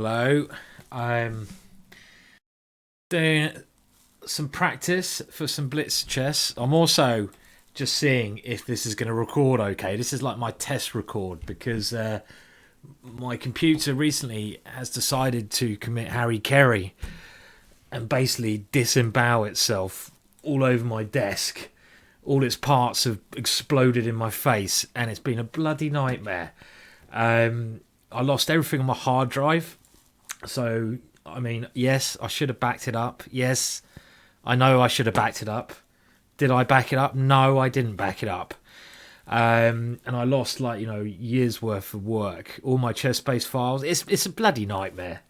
Hello. I'm doing some practice for some blitz chess. I'm also just seeing if this is going to record okay. This is like my test record because my computer recently has decided to commit Harry Carey and basically disembowel itself all over my desk. All its parts have exploded in my face, and it's been a bloody nightmare. I lost everything on my hard drive. So, I mean, yes, I should have backed it up. Yes, I know I should have backed it up. Did I back it up? No, I didn't back it up. And I lost, like, years worth of work. All my chess-based files. It's a bloody nightmare.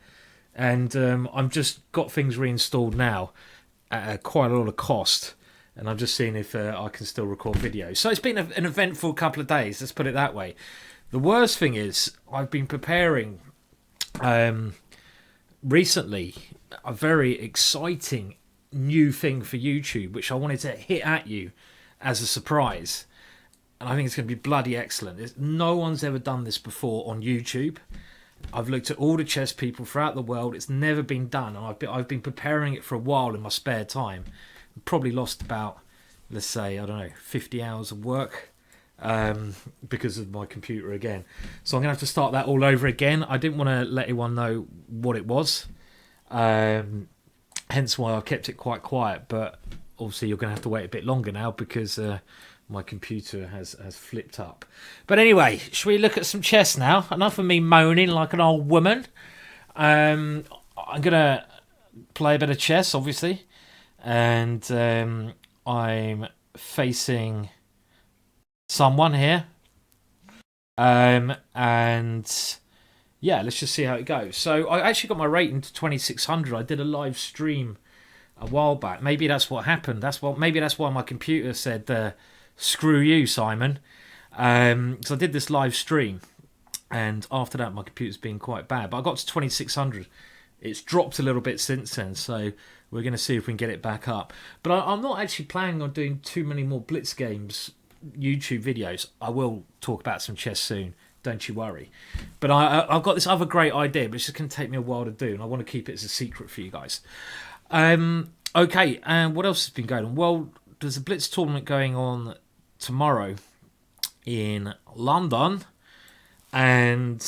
And I've just got things reinstalled now at quite a lot of cost. And I'm just seeing if I can still record videos. So it's been an eventful couple of days, let's put it that way. The worst thing is I've been preparing recently a very exciting new thing for YouTube, which I wanted to hit at you as a surprise. And I think it's going to be bloody excellent. No one's ever done this before on YouTube. I've looked at all the chess people throughout the world. It's never been done. And I've been preparing it for a while in my spare time. Probably lost about, let's say, I don't know, 50 hours of work because of my computer again. So I'm going to have to start that all over again. I didn't want to let anyone know what it was. Hence why I kept it quite quiet. But obviously you're going to have to wait a bit longer now because my computer has flipped up. But anyway, should we look at some chess now? Enough of me moaning like an old woman. I'm going to play a bit of chess, obviously. And I'm facing someone here. And yeah, let's just see how it goes. So I actually got my rating to 2600. I did a live stream a while back. Maybe that's what happened. Maybe that's why my computer said, screw you, Simon. So I did this live stream. And after that, my computer's been quite bad. But I got to 2600. It's dropped a little bit since then. So we're going to see if we can get it back up. But I'm not actually planning on doing too many more Blitz Games YouTube videos. I will talk about some chess soon. Don't you worry. But I've got this other great idea, but it's just going to take me a while to do. And I want to keep it as a secret for you guys. Okay, and what else has been going on? Well, there's a Blitz tournament going on tomorrow in London. And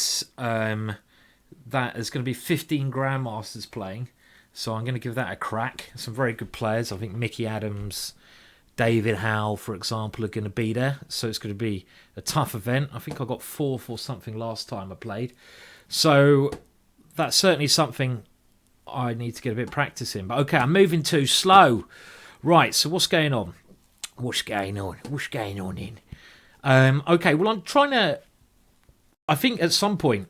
that is going to be 15 Grandmasters playing. So I'm going to give that a crack. Some very good players. I think Mickey Adams, David Howe, for example, are going to be there. So it's going to be a tough event. I think I got fourth or something last time I played. So that's certainly something I need to get a bit of practice in. But okay, I'm moving too slow. Right, so what's going on? What's going on in? Okay, well, I'm trying to... I think at some point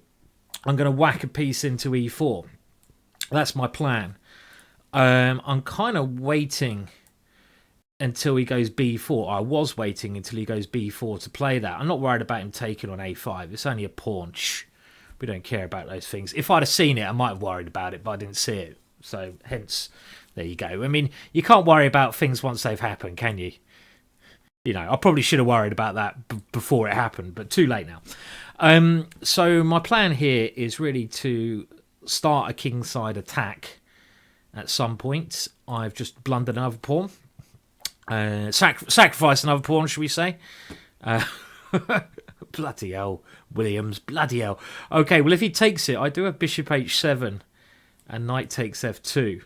I'm going to whack a piece into e4. That's my plan. I'm kind of waiting until he goes b4. I was waiting until he goes b4 to play that. I'm not worried about him taking on a5. It's only a pawn. Shh. We don't care about those things. If I'd have seen it, I might have worried about it, but I didn't see it. So hence, there you go. I mean, you can't worry about things once they've happened, can you? I probably should have worried about that before it happened, but too late now. So my plan here is really to start a kingside attack at some point. I've just blundered another pawn. Sacrifice another pawn, should we say? Bloody hell, Williams. Bloody hell. Okay, well, if he takes it, I do have bishop h7 and knight takes f2.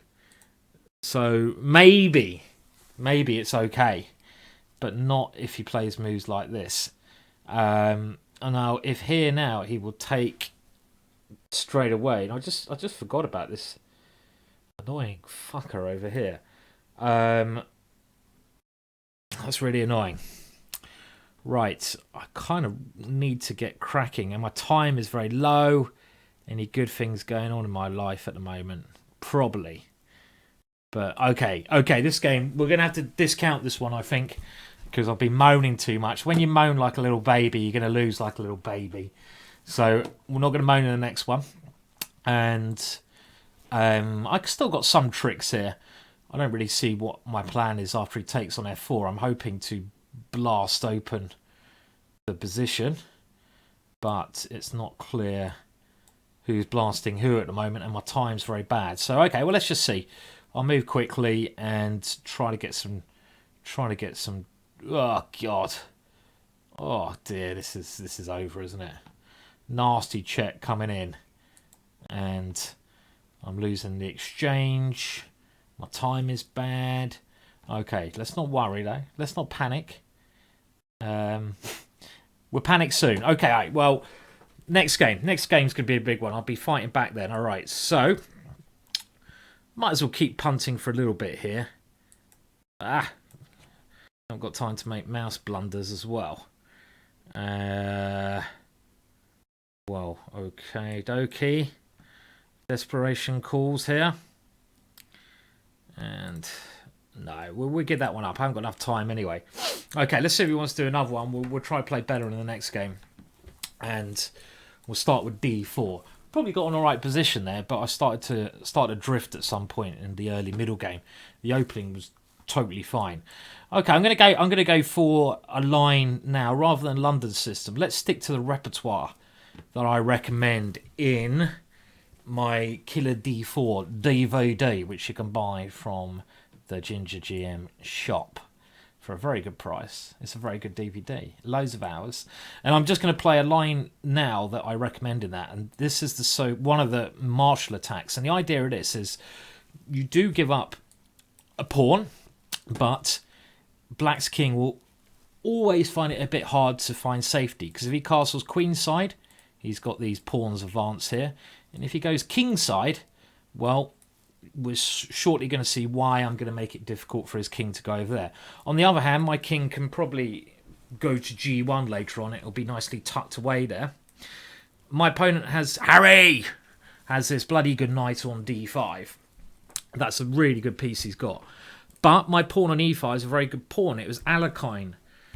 So maybe it's okay. But not if he plays moves like this. And now, if here now he will take straight away. And I just forgot about this annoying fucker over here. That's really annoying. Right, I kind of need to get cracking, and my time is very low. Any good things going on in my life at the moment? Probably. But okay, this game, we're going to have to discount this one, I think, because I've been moaning too much. When you moan like a little baby, you're going to lose like a little baby. So we're not going to moan in the next one. And I've still got some tricks here. I don't really see what my plan is after he takes on f4. I'm hoping to blast open the position, but it's not clear who's blasting who at the moment, and my time's very bad. So okay, well let's just see. I'll move quickly and try to get some. Oh god. Oh dear, this is over, isn't it? Nasty check coming in, and I'm losing the exchange. My time is bad. Okay, let's not worry though. Let's not panic. We'll panic soon. Okay, all right, well, next game. Next game's going to be a big one. I'll be fighting back then. All right, so might as well keep punting for a little bit here. I've got time to make mouse blunders as well. Well, okay, dokie. Desperation calls here. And no, we'll get that one up. I haven't got enough time anyway. Okay, let's see if he wants to do another one. We'll try to play better in the next game. And we'll start with D4. Probably got an alright position there, but I started to drift at some point in the early middle game. The opening was totally fine. Okay, I'm gonna go for a line now rather than London's system. Let's stick to the repertoire that I recommend in my Killer D4 DVD, which you can buy from the GingerGM shop for a very good price. It's a very good DVD, loads of hours, and I'm just going to play a line now that I recommend in that. And this is one of the martial attacks, and the idea of this is you do give up a pawn, but Black's king will always find it a bit hard to find safety, because if he castles queenside, he's got these pawns advance here, and if he goes kingside, well, we're shortly going to see why I'm going to make it difficult for his king to go over there. On the other hand, my king can probably go to G1 later on. It'll be nicely tucked away there. My opponent has this bloody good knight on D5. That's a really good piece he's got. But my pawn on E5 is a very good pawn. It was Alakine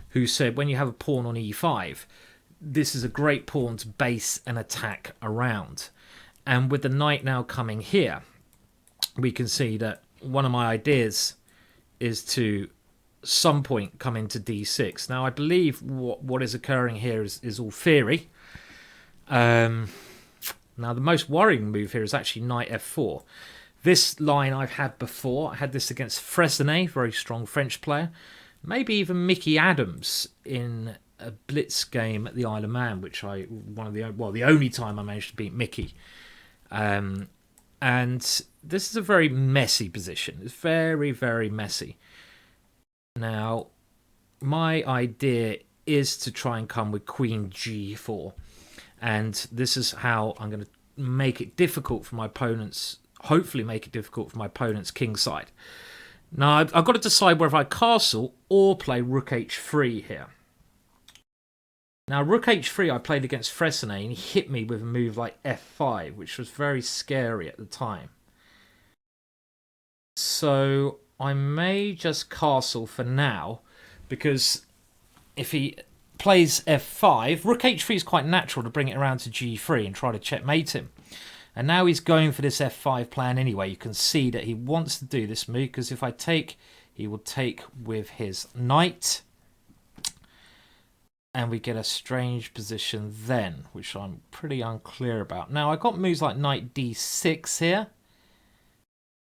who said when you have a pawn on E5, this is a great pawn to base an attack around. And with the knight now coming here, we can see that one of my ideas is to some point come into D6. Now, I believe what is occurring here is all theory. Now, the most worrying move here is actually knight F4. This line I've had before. I had this against Fresnay, very strong French player. Maybe even Mickey Adams in a blitz game at the Isle of Man, which the only time I managed to beat Mickey. And this is a very messy position. It's very, very messy. Now, my idea is to try and come with Queen G4. And this is how I'm going to make it difficult for my opponents, hopefully make it difficult for my opponent's kingside. Now, I've got to decide whether I castle or play Rook H3 here. Now, Rook H3 I played against Fresnay, and he hit me with a move like F5, which was very scary at the time. So I may just castle for now, because if he plays F5, Rook H3 is quite natural to bring it around to G3 and try to checkmate him. And now he's going for this F5 plan anyway. You can see that he wants to do this move, because if I take, he will take with his knight. And we get a strange position then, which I'm pretty unclear about. Now, I got moves like knight D6 here.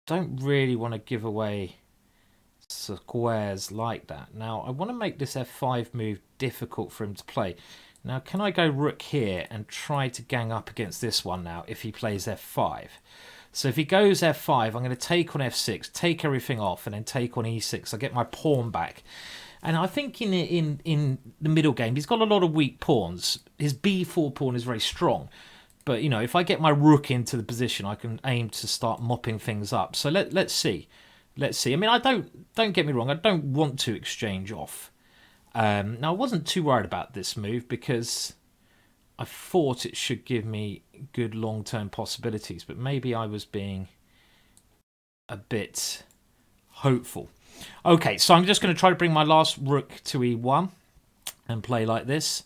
Don't really want to give away squares like that. Now, I want to make this F5 move difficult for him to play. Now, can I go rook here and try to gang up against this one now if he plays F5? So if he goes F5, I'm going to take on F6, take everything off, and then take on E6. I get my pawn back. And I think in the middle game, he's got a lot of weak pawns. His B4 pawn is very strong. But, you know, if I get my rook into the position, I can aim to start mopping things up. So let's see. Let's see. I mean, don't get me wrong. I don't want to exchange off. Now, I wasn't too worried about this move because I thought it should give me good long-term possibilities. But maybe I was being a bit hopeful. Okay, so I'm just going to try to bring my last rook to E1 and play like this.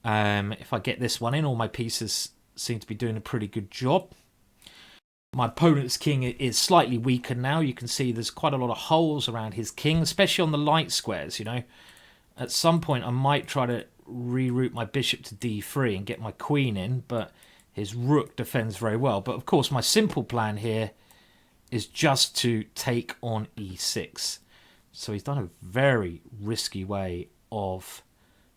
If I get this one in, all my pieces seem to be doing a pretty good job. My opponent's king is slightly weaker now. You can see there's quite a lot of holes around his king, especially on the light squares, you know. At some point, I might try to reroute my bishop to D3 and get my queen in, but his rook defends very well. But of course, my simple plan here is just to take on e6. So he's done a very risky way of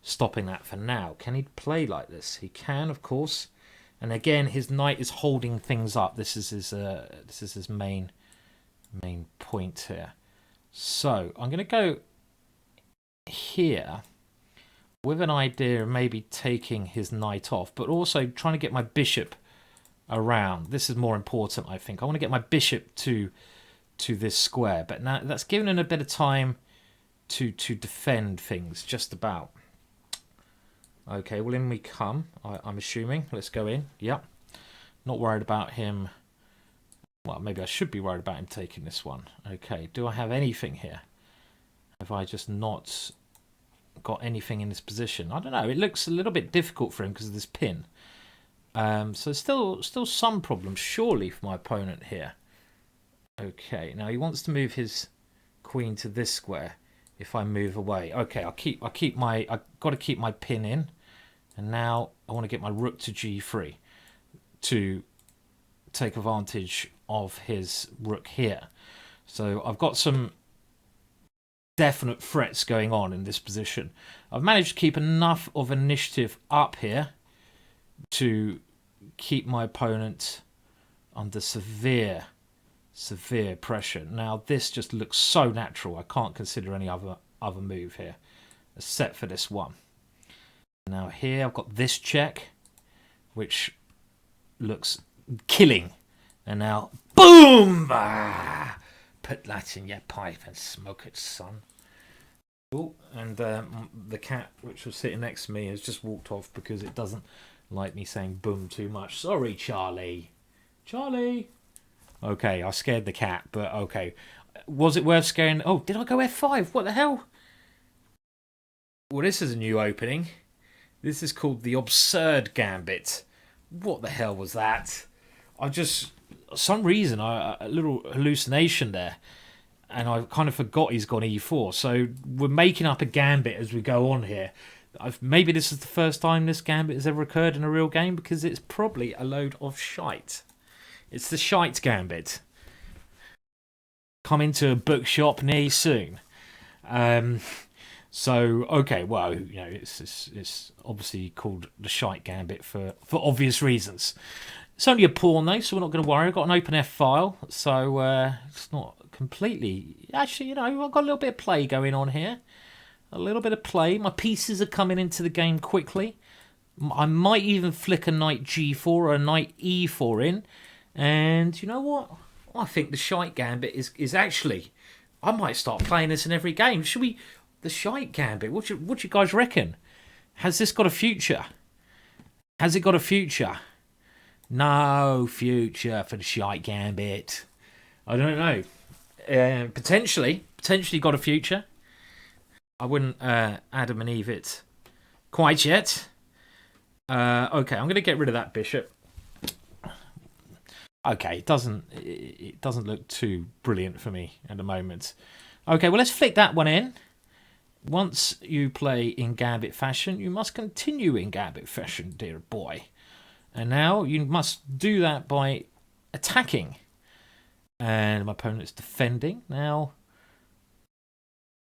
stopping that for now. Can he play like this? He can, of course. And again, his knight is holding things up. This is his main point here. So I'm going to go here with an idea of maybe taking his knight off, but also trying to get my bishop around. This is more important, I think. I want to get my bishop to this square, but now that's giving him a bit of time to defend things, just about. Okay, well, in we come, I'm assuming. Let's go in. Yep. Not worried about him. Well, maybe I should be worried about him taking this one. Okay, do I have anything here? Have I just not got anything in this position? I don't know. It looks a little bit difficult for him because of this pin. So still some problems, surely, for my opponent here. Okay, now he wants to move his queen to this square. If I move away, okay, I've got to keep my pin in, and now I want to get my rook to g3 to take advantage of his rook here. So I've got some definite threats going on in this position. I've managed to keep enough of initiative up here to keep my opponent under severe pressure. Now this just looks so natural. I can't consider any other move here except for this one. Now here I've got this check, which looks killing, and now boom! Put that in your pipe and smoke it, son. Oh, and the cat, which was sitting next to me, has just walked off because it doesn't like me saying boom too much. Sorry, Charlie. Okay, I scared the cat, but okay. Was it worth scaring? Oh, did I go F5? What the hell? Well, this is a new opening. This is called the Absurd Gambit. What the hell was that? Some reason, a little hallucination there. And I kind of forgot he's gone E4. So we're making up a gambit as we go on here. Maybe this is the first time this gambit has ever occurred in a real game, because it's probably a load of shite. It's the shite gambit. Coming to a bookshop near you soon. So okay, well, you know, it's obviously called the shite gambit for obvious reasons. It's only a pawn though, so we're not going to worry. I've got an open F file, so it's not completely. Actually, you know, I've got a little bit of play going on here. A little bit of play. My pieces are coming into the game quickly. I might even flick a knight G4 or a knight E4 in. And you know what? I think the shite gambit is actually... I might start playing this in every game. Should we... The shite gambit, what do you guys reckon? Has this got a future? Has it got a future? No future for the shite gambit. I don't know. Potentially got a future. I wouldn't Adam and Eve it quite yet. Okay, I'm going to get rid of that bishop. Okay, it doesn't look too brilliant for me at the moment. Okay, well, let's flick that one in. Once you play in gambit fashion, you must continue in gambit fashion, dear boy. And now you must do that by attacking. And my opponent's defending. Now,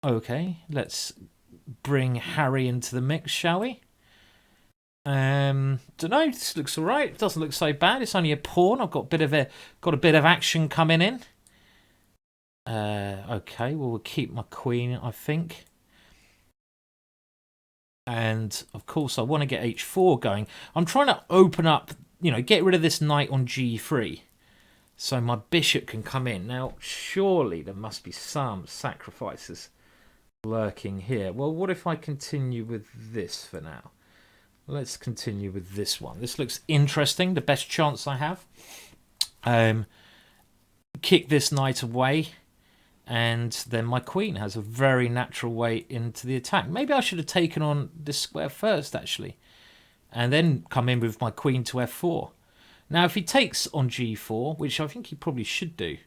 okay, let's bring Harry into the mix, shall we? Don't know. This looks alright. It doesn't look so bad. It's only a pawn. I've got a bit of action coming in. Okay, well, we'll keep my queen, I think. And of course, I want to get H4 going. I'm trying to open up, you know, get rid of this knight on G3, so my bishop can come in. Now, surely there must be some sacrifices lurking here. Well, what if I continue with this for now? Let's continue with this one. This looks interesting. The best chance I have. Kick this knight away, and then my queen has a very natural way into the attack. Maybe I should have taken on this square first, actually, and then come in with my queen to F4. Now, if he takes on G4, which I think he probably should do,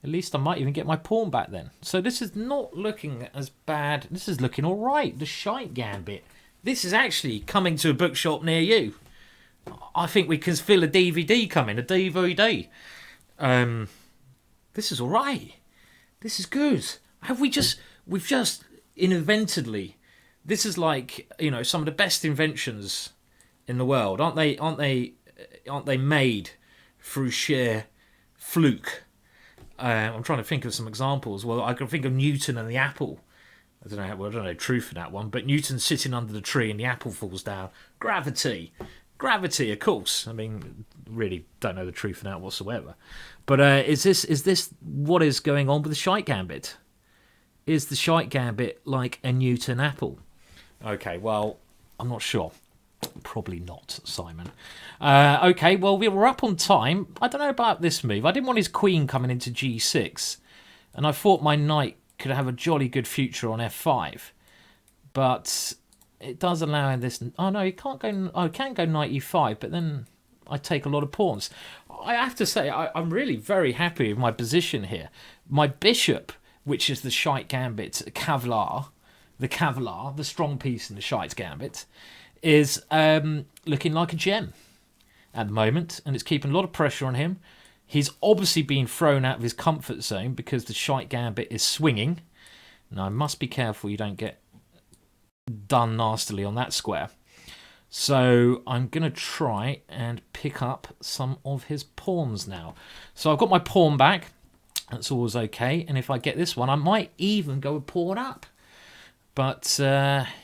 at least I might even get my pawn back then. So this is not looking as bad. This is looking all right. The shite gambit. This is actually coming to a bookshop near you. I think we can feel a DVD coming, a DVD. This is all right. This is good. We've just inadvertently. This is like, some of the best inventions in the world, aren't they? Aren't they made through sheer fluke? I'm trying to think of some examples. Well, I can think of Newton and the apple. I don't know truth in that one, but Newton's sitting under the tree and the apple falls down. Gravity, of course. I mean, really don't know the truth in that whatsoever. But is this what is going on with the shite gambit? Is the shite gambit like a Newton apple? Okay, well, I'm not sure. Probably not, Simon. Okay, well, we were up on time. I don't know about this move. I didn't want his queen coming into g6, and I thought my knight could have a jolly good future on f5. But it does allow him this... Oh, no, he can't go... Oh, he can go knight e5, but then I take a lot of pawns. I have to say, I'm really very happy with my position here. My bishop, which is the shite gambit Kavlar, the strong piece in the shite gambit, is looking like a gem at the moment, and it's keeping a lot of pressure on him. He's obviously been thrown out of his comfort zone because the shite gambit is swinging. Now, I must be careful you don't get done nastily on that square. So I'm going to try and pick up some of his pawns now. So I've got my pawn back. That's always okay. And if I get this one, I might even go a pawn up. But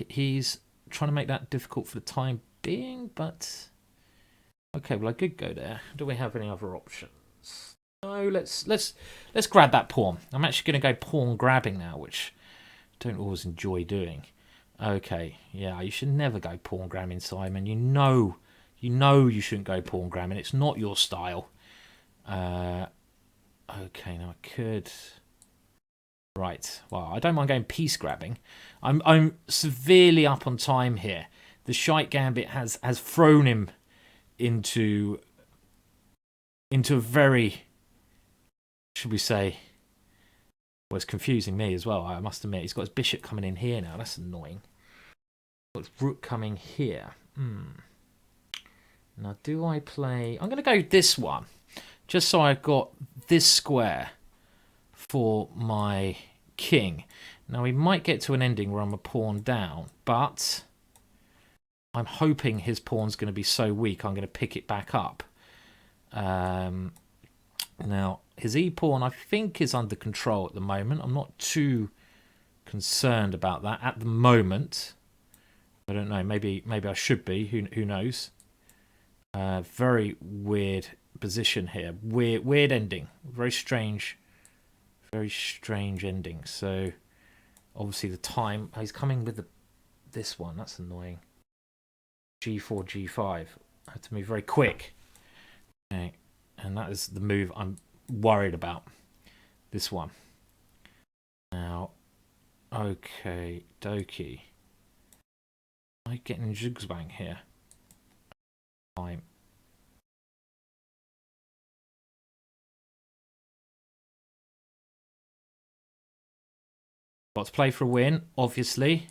he's trying to make that difficult for the time being. But okay, well, I could go there. Do we have any other options? No, let's grab that pawn. I'm actually going to go pawn grabbing now, which I don't always enjoy doing. Okay, yeah, you should never go pawn grabbing, Simon. You know you shouldn't go pawn grabbing. It's not your style. Okay, now I could. Right. Well, I don't mind going piece grabbing. I'm severely up on time here. The shite gambit has thrown him into a very, should we say, well, it's confusing me as well, I must admit. He's got his bishop coming in here now. That's annoying. Got his rook coming here. Now, do I play... I'm going to go this one, just so I've got this square for my king. Now, we might get to an ending where I'm a pawn down, but I'm hoping his pawn's going to be so weak I'm going to pick it back up. Now, his e-pawn, I think, is under control at the moment. I'm not too concerned about that at the moment. I don't know. Maybe I should be. Who knows? Very weird position here. Weird ending. Very strange ending. So, obviously, the time... he's coming with this one. That's annoying. G4, G5. I have to move very quick. Okay. And that is the move I'm worried about. This one. Now, okay, dokie. Am I getting zigzag here? Fine. Got to play for a win, obviously.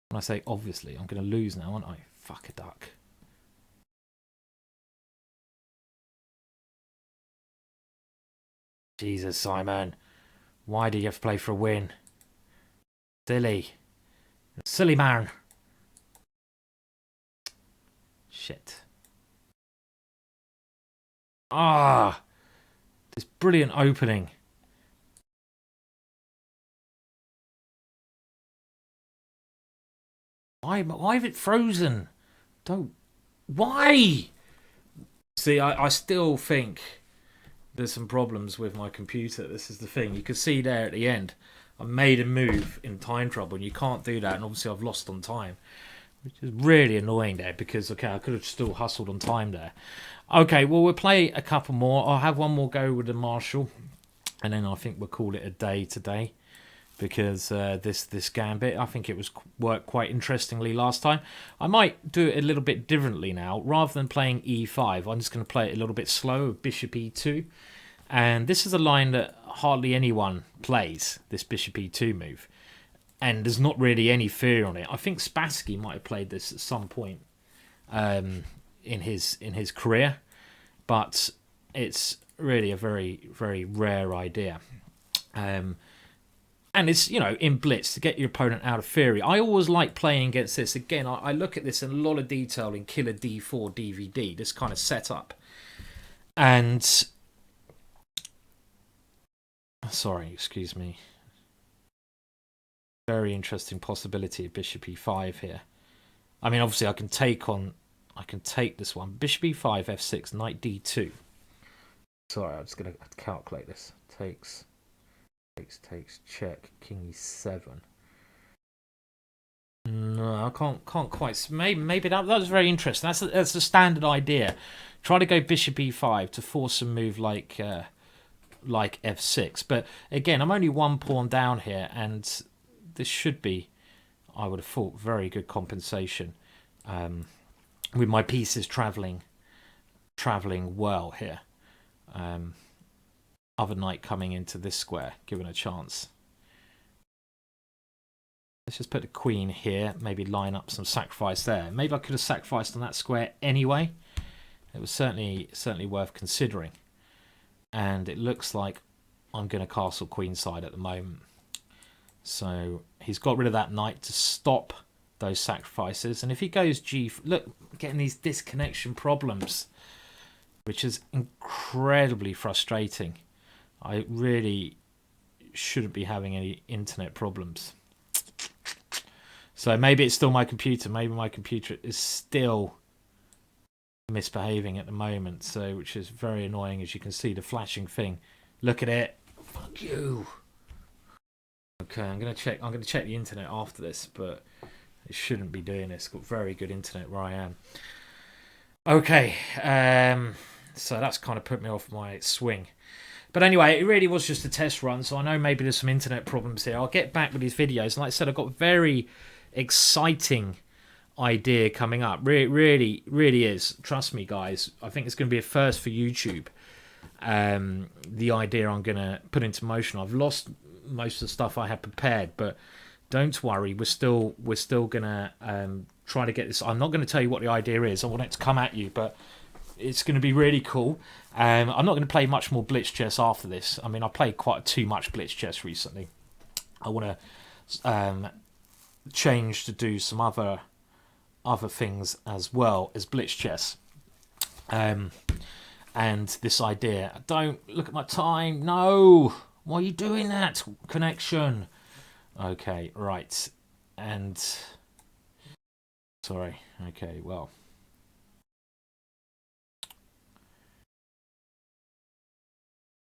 When I say obviously, I'm going to lose now, aren't I? Fuck a duck. Jesus, Simon. Why do you have to play for a win? Silly. Silly man. Shit. Ah! This brilliant opening. Why is it frozen? Don't. Why? See, I still think there's some problems with my computer. This is the thing. You can see there at the end, I made a move in time trouble, and you can't do that. And obviously, I've lost on time, which is really annoying there because, okay, I could have still hustled on time there. Okay, well, we'll play a couple more. I'll have one more go with the Marshall, and then I think we'll call it a day today. Because this gambit, I think it was worked quite interestingly last time. I might do it a little bit differently now. Rather than playing e5, I'm just going to play it a little bit slow with bishop e2. And this is a line that hardly anyone plays, this bishop e2 move. And there's not really any fear on it. I think Spassky might have played this at some point in his career, but it's really a very, very rare idea. And it's, you know, in blitz to get your opponent out of theory. I always like playing against this. Again, I look at this in a lot of detail in Killer D4 DVD, this kind of setup. And sorry, excuse me. Very interesting possibility of bishop e5 here. I mean, obviously I can take this one. Bishop e5, f6, knight d2. Sorry, I'm just going to calculate this. Takes, check, king e7. No, I can't quite. Maybe that was very interesting. That's a standard idea. Try to go bishop e5 to force a move like f6. But again, I'm only one pawn down here, and this should be, I would have thought, very good compensation. With my pieces travelling well here. Other knight coming into this square, given a chance. Let's just put the queen here, maybe line up some sacrifice there. Maybe I could have sacrificed on that square anyway. It was certainly worth considering. And it looks like I'm going to castle queenside at the moment. So he's got rid of that knight to stop those sacrifices. And if he goes look, getting these disconnection problems, which is incredibly frustrating. I really shouldn't be having any internet problems. So maybe it's still my computer. Maybe my computer is still misbehaving at the moment. So, which is very annoying, as you can see the flashing thing. Look at it. Fuck you. Okay, I'm gonna check the internet after this, but it shouldn't be doing this. Got very good internet where I am. Okay, so that's kind of put me off my swing. But anyway, it really was just a test run, so I know maybe there's some internet problems here. I'll get back with these videos. And like I said, I've got a very exciting idea coming up. Really is. Trust me, guys. I think it's going to be a first for YouTube. The idea I'm going to put into motion. I've lost most of the stuff I had prepared, but don't worry. We're still going to try to get this. I'm not going to tell you what the idea is. I want it to come at you, but it's going to be really cool. I'm not going to play much more blitz chess after this. I mean, I played quite too much blitz chess recently. I want to change to do some other things as well as blitz chess. And this idea. Don't look at my time. No, why are you doing that? Connection. Okay, right. And sorry. Okay, well.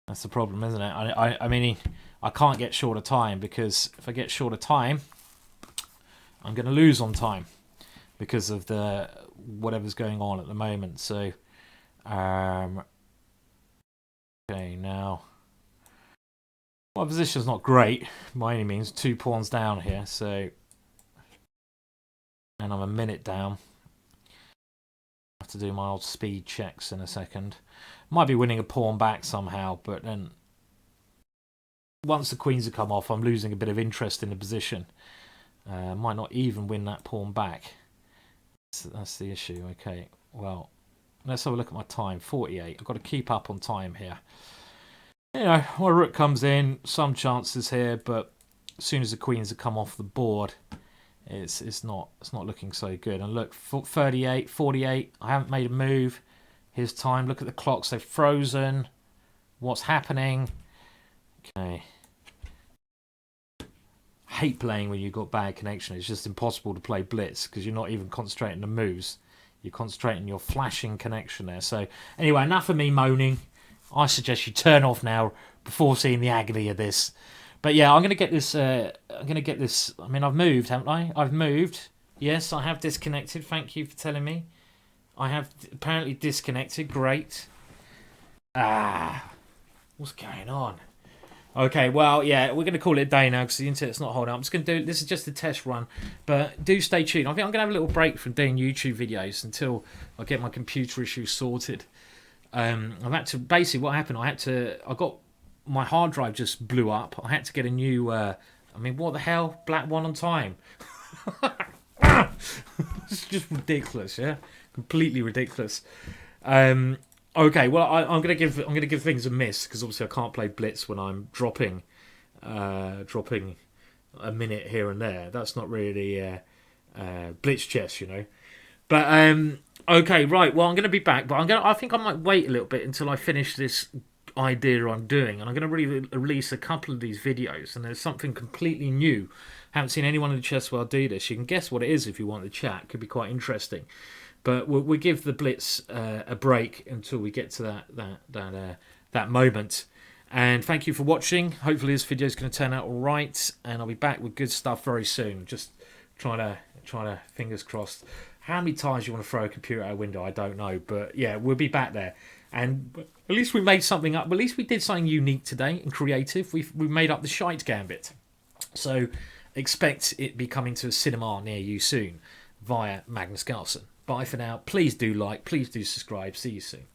That's the problem, isn't it? I mean, I can't get short of time, because if I get short of time, I'm going to lose on time because of the whatever's going on at the moment. So, okay, now my position's not great by any means. 2 pawns down here, so, and I'm a minute down. I have to do my old speed checks in a second. Might be winning a pawn back somehow, but then once the queens have come off, I'm losing a bit of interest in the position. Might not even win that pawn back. So that's the issue. Okay, well, let's have a look at my time. 48. I've got to keep up on time here. You know, my rook comes in, some chances here, but as soon as the queens have come off the board, it's not looking so good. And look, 38, 48. I haven't made a move. Here's time. Look at the clocks. They've frozen. What's happening? Okay. Hate playing when you've got bad connection. It's just impossible to play blitz because you're not even concentrating the moves. You're concentrating your flashing connection there. So anyway, enough of me moaning. I suggest you turn off now before seeing the agony of this. But yeah, I'm going to get this. I mean, I've moved, haven't I? I've moved. Yes, I have disconnected. Thank you for telling me. I have apparently disconnected. Great. What's going on? Okay, well, yeah, we're going to call it a day now because the internet's not holding up. I'm just going to do, this is just a test run, but do stay tuned. I think I'm going to have a little break from doing YouTube videos until I get my computer issue sorted. I've had to basically what happened. I got my hard drive just blew up. I had to get a new. I mean, what the hell? Black one on time. It's just ridiculous, yeah, completely ridiculous. Okay, well, I'm gonna give things a miss because obviously I can't play Blitz when I'm dropping a minute here and there. That's not really Blitz chess, you know. But okay, right. Well, I'm going to be back, but I think I might wait a little bit until I finish this idea I'm doing, and I'm going to release a couple of these videos. And there's something completely new. Haven't seen anyone in the chess world do this. You can guess what it is if you want to chat. Could be quite interesting. But we'll give the Blitz a break until we get to that moment. And thank you for watching. Hopefully this video is going to turn out all right, and I'll be back with good stuff very soon. Just trying to fingers crossed. How many times you want to throw a computer out a window, I don't know. But yeah, we'll be back there. And at least we made something up. At least we did something unique today and creative. We made up the shite gambit. So expect it be coming to a cinema near you soon via Magnus Carlsen. Bye for now. Please do like. Please do subscribe. See you soon.